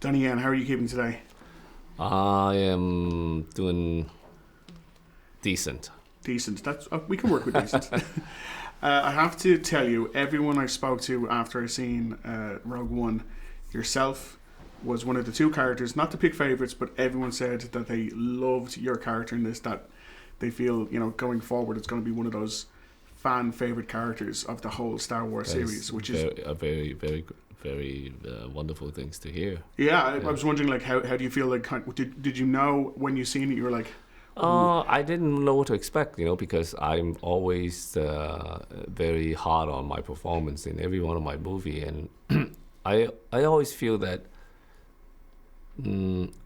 Donnie Yen, how are you keeping today? I am doing decent. Decent. That's we can work with decent. I have to tell you, everyone I spoke to after I seen Rogue One, yourself was one of the two characters. Not to pick favorites, but everyone said that they loved your character in this. That they feel, going forward, it's going to be one of those fan favorite characters of the whole Star Wars series, which is a very wonderful things to hear. Yeah, I was wondering, like, how do you feel? Like, did you know when you seen it? You were like, I didn't know what to expect, because I'm always very hard on my performance in every one of my movie, and I always feel that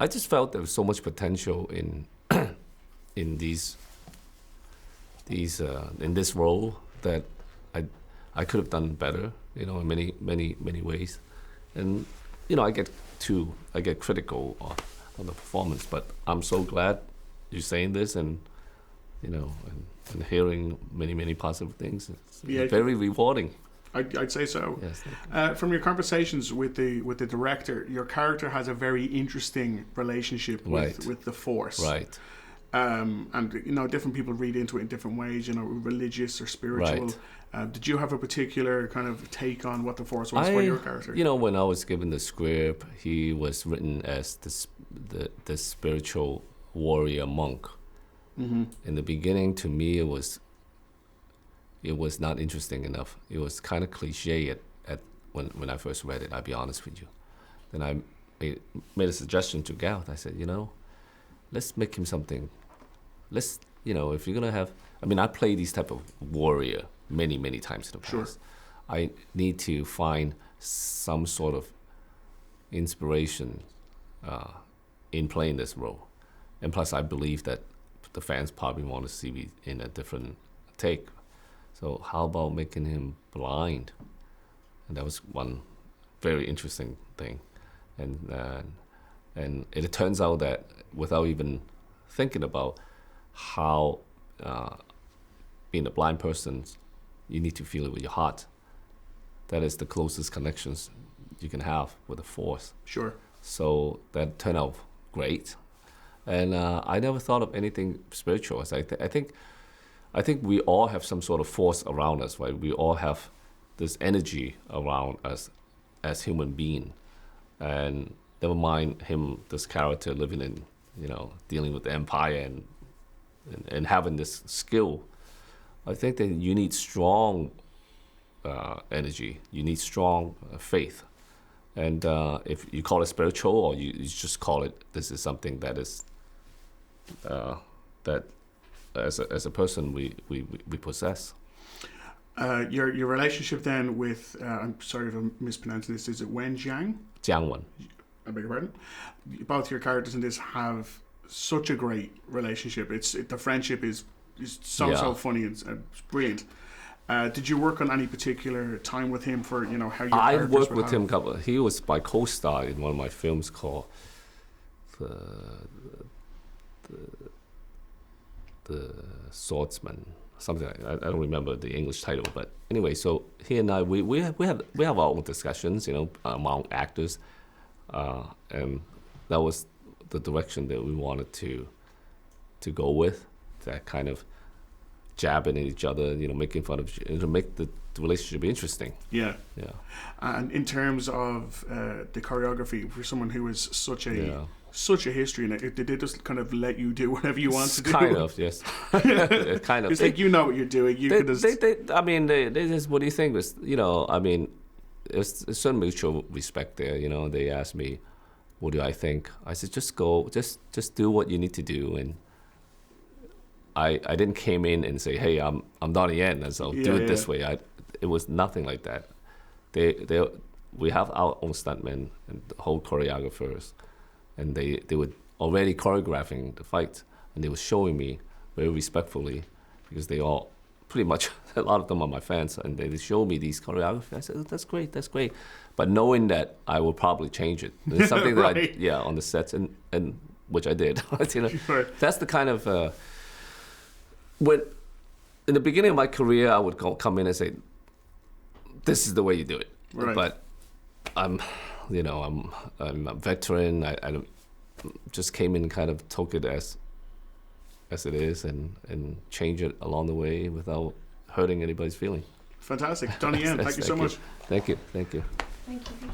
I just felt there was so much potential in in this role that I could have done better, in many ways, and I get critical on the performance, but I'm so glad you're saying this, and and hearing many positive things. It's very rewarding. I'd say so. Yes. From your conversations with the director, your character has a very interesting relationship with the Force. Right. And different people read into it in different ways. Religious or spiritual. Right. Did you have a particular kind of take on what the Force was for your character? When I was given the script, he was written as the spiritual warrior monk. Mm-hmm. In the beginning, to me, it was not interesting enough. It was kind of cliche at when I first read it. I'll be honest with you. Then I made a suggestion to Gareth. I said, let's make him something. Let's, if you're gonna have. I play these type of warrior many times in the past. Sure. I need to find some sort of inspiration in playing this role, and plus I believe that the fans probably want to see me in a different take. So how about making him blind? And that was one very interesting thing, and it turns out that without even thinking about how being a blind person, you need to feel it with your heart. That is the closest connections you can have with the Force. Sure. So that turned out great, and I never thought of anything spiritual. I think we all have some sort of force around us, right? We all have this energy around us as human being, and never mind him, this character living in, dealing with the Empire and having this skill. I think that you need strong energy. You need strong faith, and if you call it spiritual or you just call it, this is something that is that. As a person, we possess. Your relationship then with I'm sorry if I'm mispronouncing this. Is it Wen Jiang? Jiang Wen. I beg your pardon. Both your characters in this have such a great relationship. The friendship is so funny and it's brilliant. Did you work on any particular time with him for how your I characters worked were with him. He was my co-star in one of my films called the Swordsman, something like that. I don't remember the English title, but anyway, so he and I we have our own discussions, among actors, and that was the direction that we wanted to go with, that kind of jabbing at each other, making fun of, to make the relationship interesting. Yeah. Yeah. And in terms of the choreography, for someone who is such a history in it, did they just kind of let you do whatever you want to do? Kind of, yes. Kind of. It's like what you're doing. They just, what do you think? There's a certain mutual respect there. They asked me, what do I think? I said, just go, just do what you need to do. And I didn't came in and say, hey, I'm Donnie Yen, and so do it this way. It was nothing like that. We have our own stuntmen and the whole choreographers, and they were already choreographing the fight, and they were showing me very respectfully, because they all pretty much, a lot of them are my fans, and they showed me these choreography. I said, that's great. But knowing that I will probably change it. It's something right. that on the sets, and which I did. Sure. That's the kind of, when in the beginning of my career, I would come in and say, this is the way you do it. Right. But I'm I'm a veteran. I don't- just came in, kind of took it as it is, and change it along the way without hurting anybody's feeling. Fantastic. Donnie Yen, thank you so much. Thank you. Thank you. Thank you.